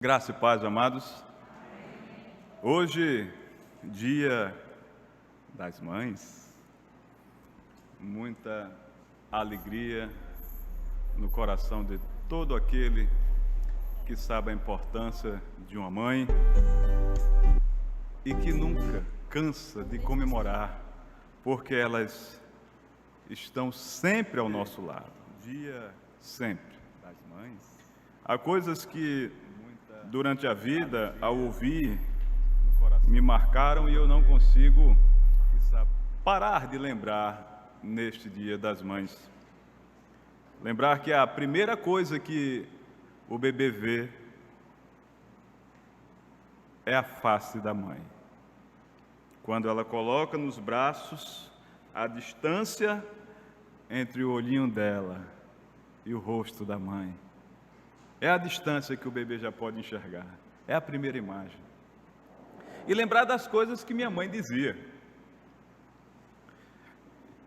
Graça e paz, amados. Hoje, dia das mães, muita alegria no coração de todo aquele que sabe a importância de uma mãe e que nunca cansa de comemorar, porque elas estão sempre ao nosso lado. Dia sempre das mães. Há coisas que durante a vida, ao ouvir, me marcaram e eu não consigo parar de lembrar neste Dia das Mães. Lembrar que a primeira coisa que o bebê vê é a face da mãe. Quando ela coloca nos braços a distância entre o olhinho dela e o rosto da mãe. É a distância que o bebê já pode enxergar. É a primeira imagem. E lembrar das coisas que minha mãe dizia.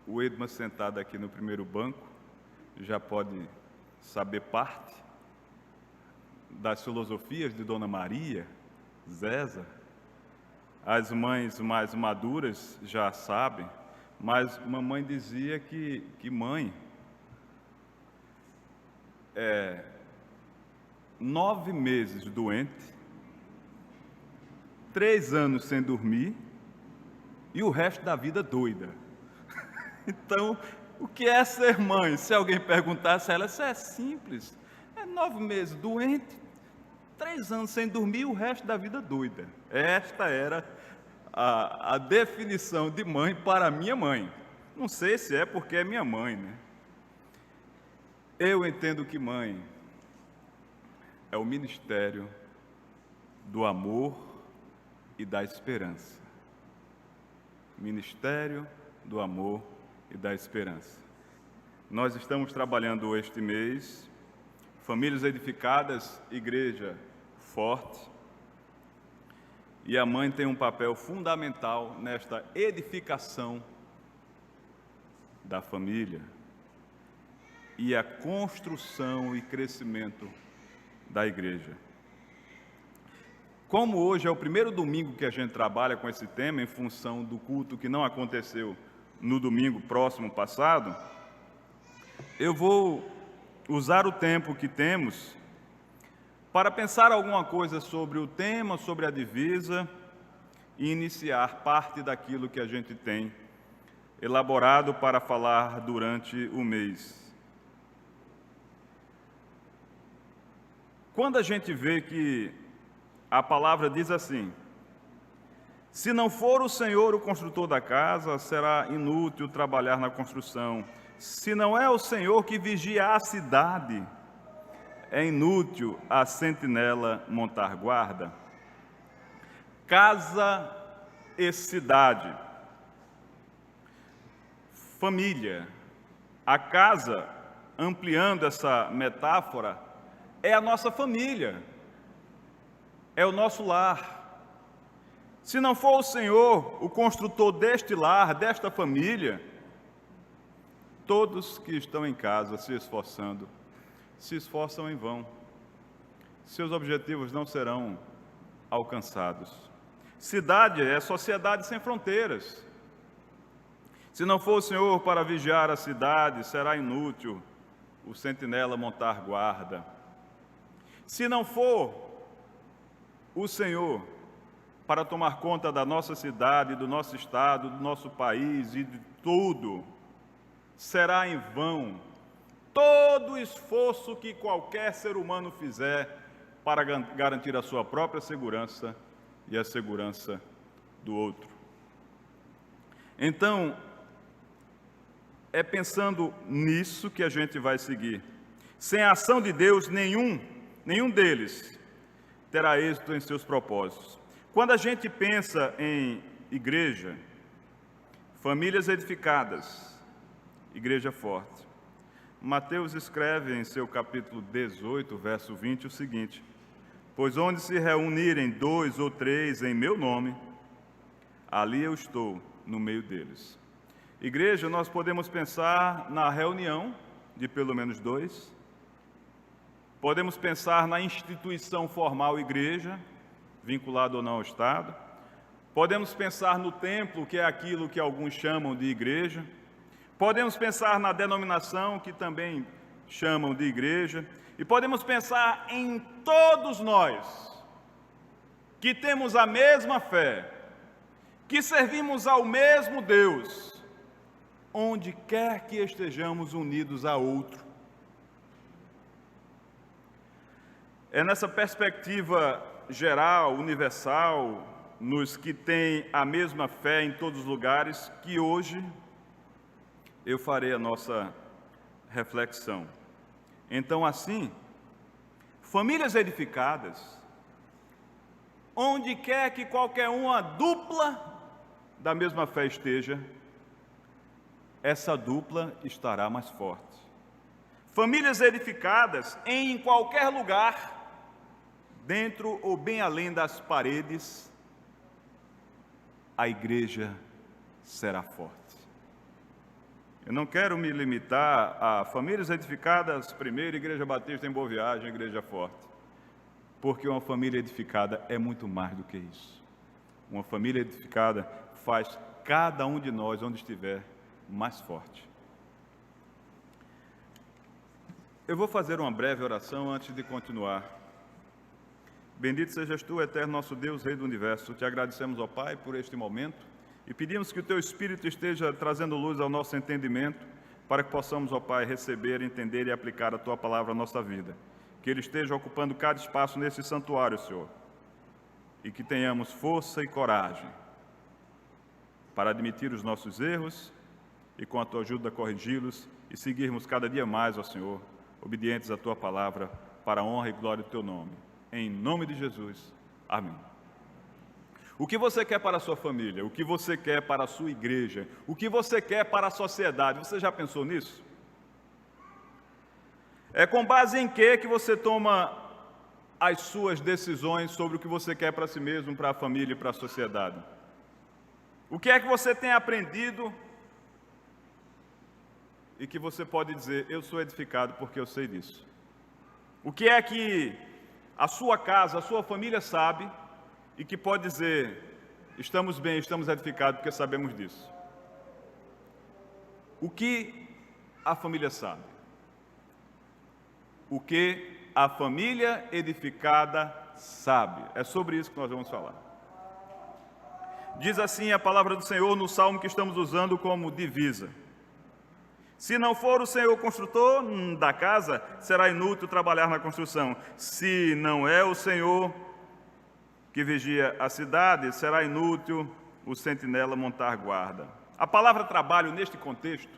O Edma, sentado aqui no primeiro banco, já pode saber parte das filosofias de Dona Maria, Zésa. As mães mais maduras já sabem, mas mamãe dizia que mãe é 9 meses doente, 3 anos sem dormir e o resto da vida doida. Então, o que é ser mãe? Se alguém perguntasse a ela, isso é simples. É 9 meses doente, 3 anos sem dormir e o resto da vida doida. Esta era a definição de mãe para minha mãe. Não sei se é porque é minha mãe, né? Eu entendo que mãe é o ministério do amor e da esperança. Ministério do amor e da esperança. Nós estamos trabalhando este mês, Famílias Edificadas, Igreja Forte, e a mãe tem um papel fundamental nesta edificação da família e a construção e crescimento da igreja. Como hoje é o primeiro domingo que a gente trabalha com esse tema, em função do culto que não aconteceu no domingo próximo passado, eu vou usar o tempo que temos para pensar alguma coisa sobre o tema, sobre a divisa e iniciar parte daquilo que a gente tem elaborado para falar durante o mês. Quando a gente vê que a palavra diz assim: se não for o Senhor o construtor da casa, será inútil trabalhar na construção. Se não é o Senhor que vigia a cidade, é inútil a sentinela montar guarda. Casa e cidade. Família. A casa, ampliando essa metáfora, é a nossa família, é o nosso lar. Se não for o Senhor o construtor deste lar, desta família, todos que estão em casa se esforçam em vão. Seus objetivos não serão alcançados. Cidade é sociedade sem fronteiras. Se não for o Senhor para vigiar a cidade, será inútil o sentinela montar guarda. Se não for o Senhor para tomar conta da nossa cidade, do nosso estado, do nosso país e de tudo, será em vão todo o esforço que qualquer ser humano fizer para garantir a sua própria segurança e a segurança do outro. Então, é pensando nisso que a gente vai seguir. Sem a ação de Deus, nenhum deles terá êxito em seus propósitos. Quando a gente pensa em igreja, famílias edificadas, igreja forte, Mateus escreve em seu capítulo 18, verso 20, o seguinte: pois onde se reunirem 2 ou 3 em meu nome, ali eu estou no meio deles. Igreja, nós podemos pensar na reunião de pelo menos 2, Podemos pensar na instituição formal igreja, vinculada ou não ao Estado. Podemos pensar no templo, que é aquilo que alguns chamam de igreja. Podemos pensar na denominação, que também chamam de igreja. E podemos pensar em todos nós, que temos a mesma fé, que servimos ao mesmo Deus, onde quer que estejamos unidos a outro. É nessa perspectiva geral, universal, nos que têm a mesma fé em todos os lugares, que hoje eu farei a nossa reflexão. Então, assim, famílias edificadas, onde quer que qualquer uma dupla da mesma fé esteja, essa dupla estará mais forte. Famílias edificadas em qualquer lugar, dentro ou bem além das paredes, a igreja será forte. Eu não quero me limitar a famílias edificadas, primeiro, Igreja Batista em Boa Viagem, Igreja Forte. Porque uma família edificada é muito mais do que isso. Uma família edificada faz cada um de nós, onde estiver, mais forte. Eu vou fazer uma breve oração antes de continuar. Bendito sejas tu, eterno nosso Deus, Rei do Universo. Te agradecemos, ó Pai, por este momento e pedimos que o Teu Espírito esteja trazendo luz ao nosso entendimento para que possamos, ó Pai, receber, entender e aplicar a Tua palavra à nossa vida. Que Ele esteja ocupando cada espaço nesse santuário, Senhor, e que tenhamos força e coragem para admitir os nossos erros e, com a Tua ajuda, corrigi-los e seguirmos cada dia mais, ó Senhor, obedientes à Tua palavra, para a honra e glória do Teu nome. Em nome de Jesus. Amém. O que você quer para a sua família? O que você quer para a sua igreja? O que você quer para a sociedade? Você já pensou nisso? É com base em que você toma as suas decisões sobre o que você quer para si mesmo, para a família e para a sociedade? O que é que você tem aprendido e que você pode dizer, eu sou edificado porque eu sei disso? O que é que a sua casa, a sua família sabe e que pode dizer, estamos bem, estamos edificados porque sabemos disso? O que a família sabe? O que a família edificada sabe? É sobre isso que nós vamos falar. Diz assim a palavra do Senhor no salmo que estamos usando como divisa. Se não for o Senhor construtor da casa, será inútil trabalhar na construção. Se não é o Senhor que vigia a cidade, será inútil o sentinela montar guarda. A palavra trabalho neste contexto,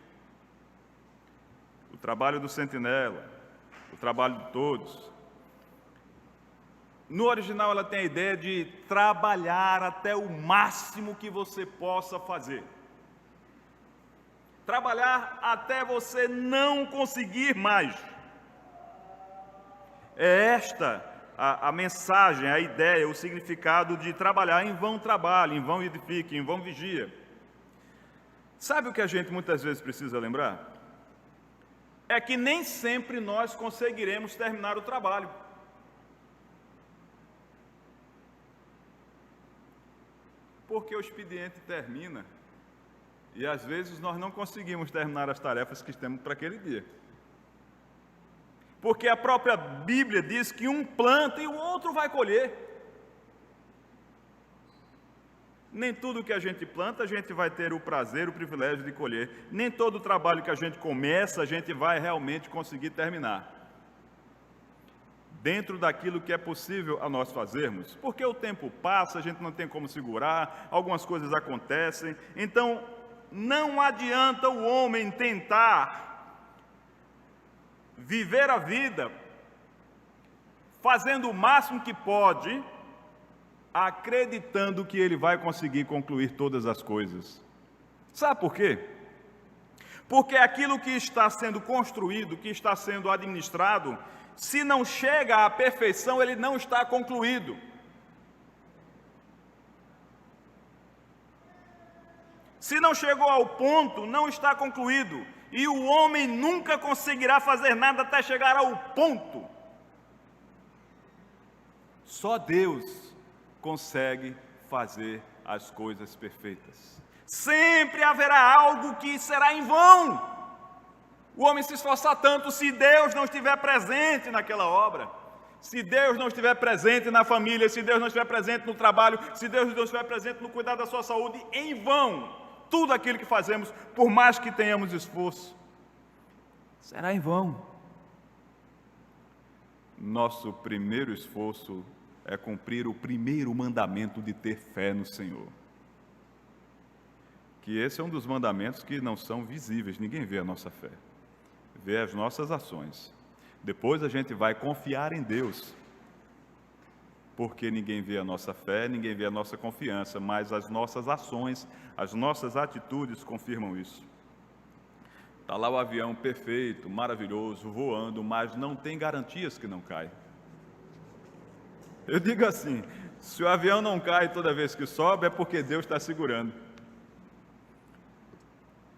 o trabalho do sentinela, o trabalho de todos, no original ela tem a ideia de trabalhar até o máximo que você possa fazer. Trabalhar até você não conseguir mais. É esta a mensagem, a ideia, o significado de trabalhar. Em vão trabalhe, em vão edifique, em vão vigia. Sabe o que a gente muitas vezes precisa lembrar? É que nem sempre nós conseguiremos terminar o trabalho. Porque o expediente termina e às vezes nós não conseguimos terminar as tarefas que temos para aquele dia. Porque a própria Bíblia diz que um planta e o outro vai colher. Nem tudo que a gente planta, a gente vai ter o prazer, o privilégio de colher. Nem todo o trabalho que a gente começa, a gente vai realmente conseguir terminar. Dentro daquilo que é possível a nós fazermos. Porque o tempo passa, a gente não tem como segurar, algumas coisas acontecem. Então, não adianta o homem tentar viver a vida fazendo o máximo que pode, acreditando que ele vai conseguir concluir todas as coisas. Sabe por quê? Porque aquilo que está sendo construído, que está sendo administrado, se não chega à perfeição, ele não está concluído. Se não chegou ao ponto, não está concluído. E o homem nunca conseguirá fazer nada até chegar ao ponto. Só Deus consegue fazer as coisas perfeitas. Sempre haverá algo que será em vão. O homem se esforçar tanto se Deus não estiver presente naquela obra. Se Deus não estiver presente na família, se Deus não estiver presente no trabalho, se Deus não estiver presente no cuidado da sua saúde, em vão. Tudo aquilo que fazemos, por mais que tenhamos esforço, será em vão. Nosso primeiro esforço é cumprir o primeiro mandamento de ter fé no Senhor. Que esse é um dos mandamentos que não são visíveis, ninguém vê a nossa fé, vê as nossas ações. Depois a gente vai confiar em Deus, porque ninguém vê a nossa fé, ninguém vê a nossa confiança, mas as nossas ações, as nossas atitudes confirmam isso. Está lá o avião perfeito, maravilhoso, voando, mas não tem garantias que não cai. Eu digo assim, se o avião não cai toda vez que sobe, é porque Deus está segurando.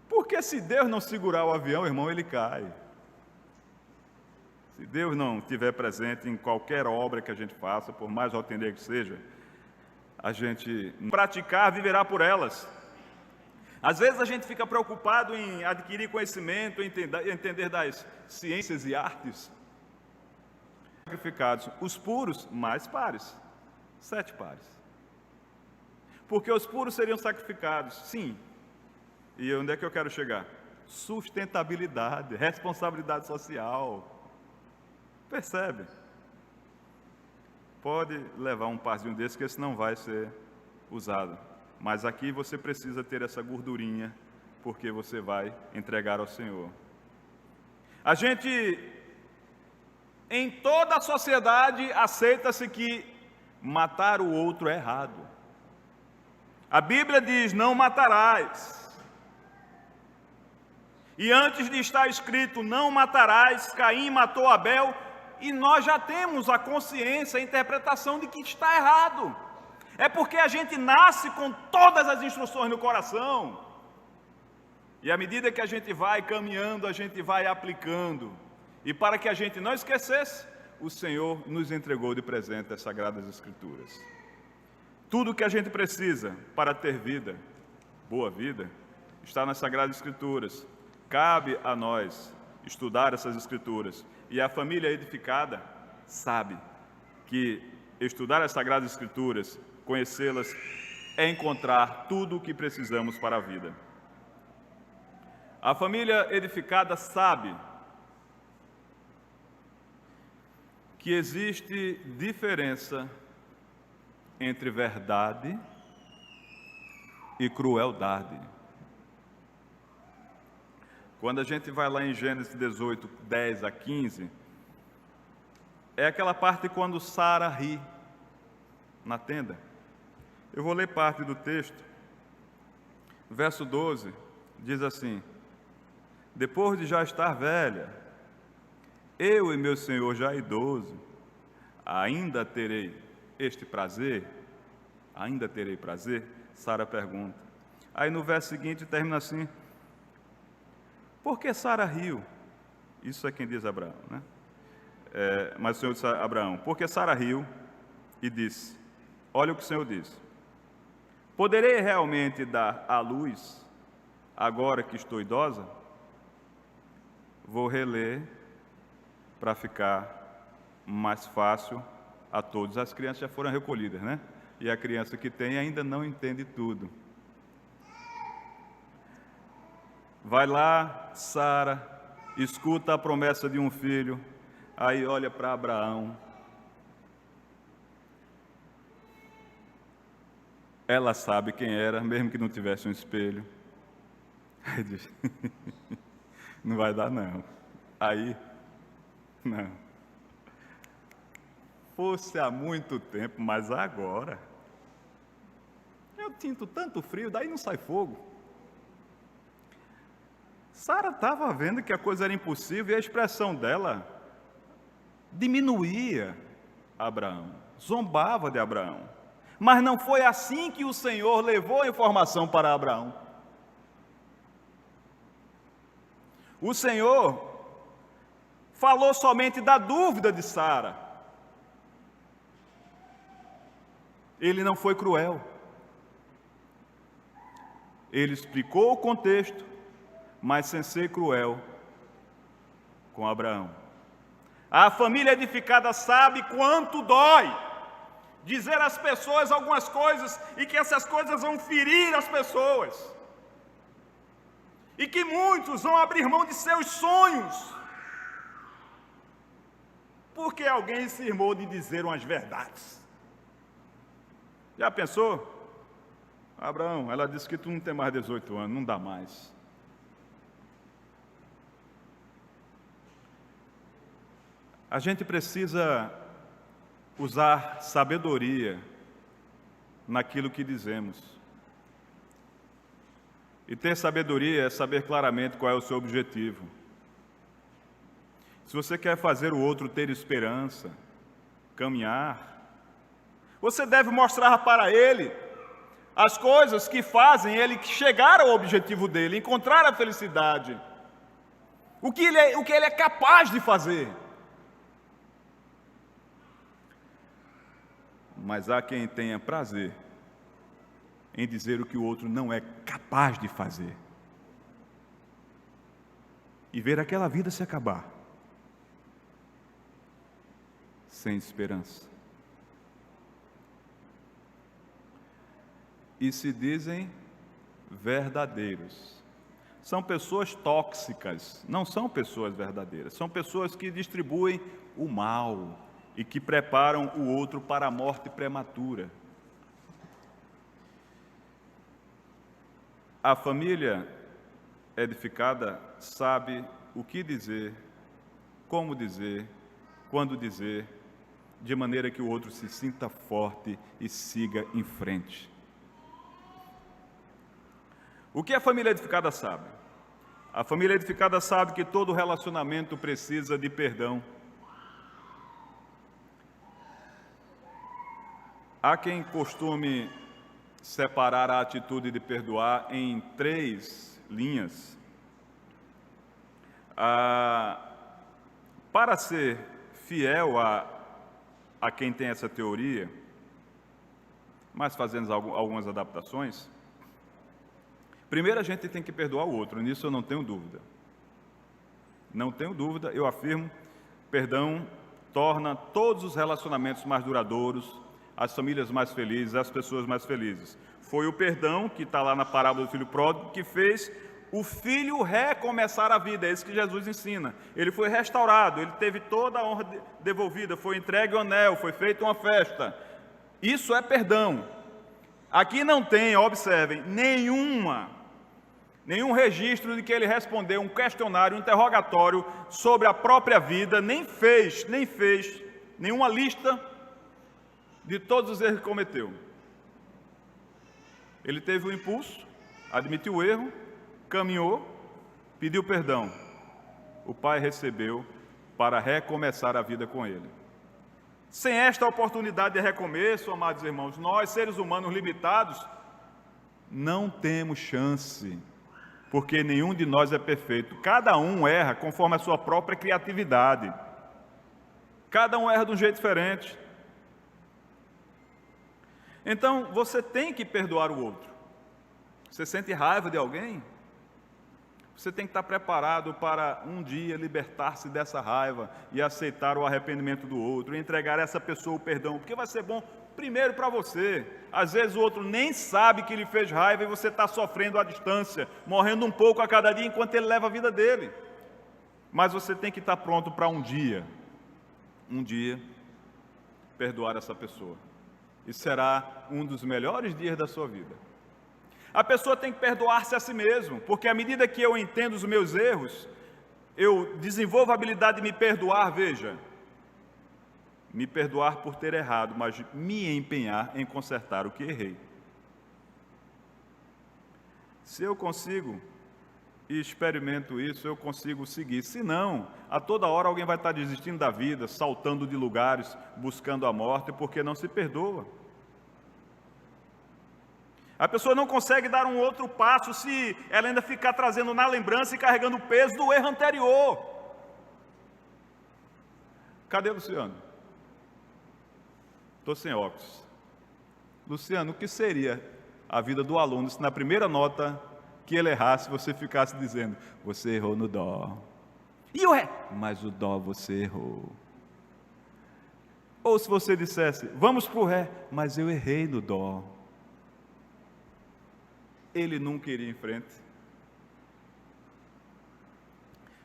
Porque se Deus não segurar o avião, irmão, ele cai. Se Deus não estiver presente em qualquer obra que a gente faça, por mais altaneira que seja, a gente praticar, viverá por elas. Às vezes a gente fica preocupado em adquirir conhecimento, em entender das ciências e artes. Sacrificados, os puros, mais pares, 7 pares. Porque os puros seriam sacrificados, sim. E onde é que eu quero chegar? Sustentabilidade, responsabilidade social. Percebe? Pode levar um parzinho desse, que esse não vai ser usado. Mas aqui você precisa ter essa gordurinha, porque você vai entregar ao Senhor. A gente, em toda a sociedade, aceita-se que matar o outro é errado. A Bíblia diz, não matarás. E antes de estar escrito, não matarás, Caim matou Abel, e nós já temos a consciência, a interpretação de que está errado. É porque a gente nasce com todas as instruções no coração. E à medida que a gente vai caminhando, a gente vai aplicando. E para que a gente não esquecesse, o Senhor nos entregou de presente as Sagradas Escrituras. Tudo que a gente precisa para ter vida, boa vida, está nas Sagradas Escrituras. Cabe a nós estudar essas Escrituras. E a família edificada sabe que estudar as Sagradas Escrituras, conhecê-las, é encontrar tudo o que precisamos para a vida. A família edificada sabe que existe diferença entre verdade e crueldade. Quando a gente vai lá em Gênesis 18, 10 a 15, é aquela parte quando Sara ri na tenda. Eu vou ler parte do texto. Verso 12 diz assim: depois de já estar velha, eu e meu senhor já idoso, ainda terei este prazer? Ainda terei prazer? Sara pergunta. Aí no verso seguinte termina assim: por que Sara riu? Isso é quem diz Abraão, né? Mas o Senhor disse a Abraão: porque Sara riu e disse, olha o que o Senhor diz: poderei realmente dar à luz agora que estou idosa? Vou reler para ficar mais fácil a todos. As crianças já foram recolhidas, né? E a criança que tem ainda não entende tudo. Vai lá, Sara, escuta a promessa de um filho, aí olha para Abraão. Ela sabe quem era, mesmo que não tivesse um espelho. Aí diz, não vai dar não. Aí, não. Fosse há muito tempo, mas agora, eu sinto tanto frio, daí não sai fogo. Sara estava vendo que a coisa era impossível e a expressão dela diminuía Abraão, zombava de Abraão. Mas não foi assim que o Senhor levou a informação para Abraão. O Senhor falou somente da dúvida de Sara. Ele não foi cruel. Ele explicou o contexto, mas sem ser cruel com Abraão. A família edificada sabe quanto dói dizer às pessoas algumas coisas e que essas coisas vão ferir as pessoas. E que muitos vão abrir mão de seus sonhos porque alguém se irmou de dizer umas verdades. Já pensou? Abraão, ela disse que tu não tem mais 18 anos, não dá mais. A gente precisa usar sabedoria naquilo que dizemos. E ter sabedoria é saber claramente qual é o seu objetivo. Se você quer fazer o outro ter esperança, caminhar, você deve mostrar para ele as coisas que fazem ele chegar ao objetivo dele, encontrar a felicidade, o que ele é capaz de fazer. Mas há quem tenha prazer em dizer o que o outro não é capaz de fazer e ver aquela vida se acabar sem esperança. E se dizem verdadeiros. São pessoas tóxicas, não são pessoas verdadeiras. São pessoas que distribuem o mal e que preparam o outro para a morte prematura. A família edificada sabe o que dizer, como dizer, quando dizer, de maneira que o outro se sinta forte e siga em frente. O que a família edificada sabe? A família edificada sabe que todo relacionamento precisa de perdão. Há quem costume separar a atitude de perdoar em 3 linhas. Para ser fiel a quem tem essa teoria, mas fazendo algumas adaptações, primeiro a gente tem que perdoar o outro, nisso eu não tenho dúvida. Não tenho dúvida, eu afirmo, perdão torna todos os relacionamentos mais duradouros, as famílias mais felizes, as pessoas mais felizes. Foi o perdão, que está lá na parábola do filho pródigo, que fez o filho recomeçar a vida. É isso que Jesus ensina. Ele foi restaurado, ele teve toda a honra devolvida, foi entregue o anel, foi feita uma festa. Isso é perdão. Aqui não tem, observem, nenhum registro de que ele respondeu um questionário, um interrogatório sobre a própria vida, nem fez nenhuma lista de todos os erros que cometeu. Ele teve o impulso, admitiu o erro, caminhou, pediu perdão. O pai recebeu para recomeçar a vida com ele. Sem esta oportunidade de recomeço, amados irmãos, nós, seres humanos limitados, não temos chance, porque nenhum de nós é perfeito. Cada um erra conforme a sua própria criatividade. Cada um erra de um jeito diferente. Então, você tem que perdoar o outro. Você sente raiva de alguém? Você tem que estar preparado para um dia libertar-se dessa raiva e aceitar o arrependimento do outro, e entregar a essa pessoa o perdão, porque vai ser bom primeiro para você. Às vezes o outro nem sabe que lhe fez raiva e você está sofrendo à distância, morrendo um pouco a cada dia enquanto ele leva a vida dele. Mas você tem que estar pronto para um dia, perdoar essa pessoa. E será um dos melhores dias da sua vida. A pessoa tem que perdoar-se a si mesmo, porque à medida que eu entendo os meus erros, eu desenvolvo a habilidade de me perdoar, veja. Me perdoar por ter errado, mas me empenhar em consertar o que errei. Se eu consigo e experimento isso, eu consigo seguir. Se não, a toda hora alguém vai estar desistindo da vida, saltando de lugares, buscando a morte, porque não se perdoa. A pessoa não consegue dar um outro passo se ela ainda ficar trazendo na lembrança e carregando o peso do erro anterior. Cadê Luciano? Estou sem óculos. Luciano, o que seria a vida do aluno se na primeira nota que ele errasse, você ficasse dizendo: você errou no dó. E o ré? Mas o dó você errou. Ou se você dissesse: vamos para o ré, mas eu errei no dó. Ele nunca iria em frente.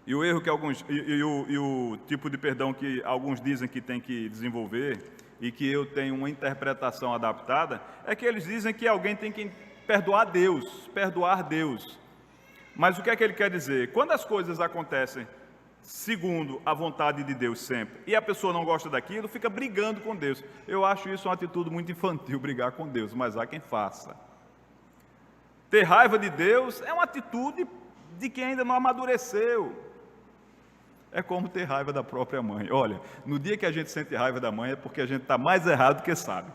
E o erro que alguns, e o tipo de perdão que alguns dizem que tem que desenvolver, e que eu tenho uma interpretação adaptada, é que eles dizem que alguém tem que perdoar Deus. Mas o que é que ele quer dizer? Quando as coisas acontecem segundo a vontade de Deus sempre, e a pessoa não gosta daquilo, fica brigando com Deus. Eu acho isso uma atitude muito infantil, brigar com Deus, mas há quem faça. Ter raiva de Deus é uma atitude de quem ainda não amadureceu. É como ter raiva da própria mãe. Olha, no dia que a gente sente raiva da mãe é porque a gente está mais errado do que sabe.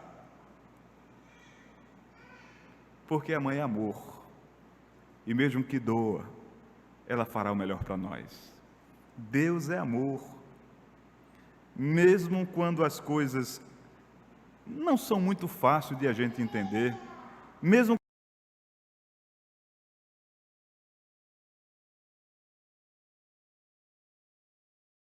Porque a mãe é amor. E mesmo que doa, ela fará o melhor para nós. Deus é amor. Mesmo quando as coisas não são muito fáceis de a gente entender, mesmo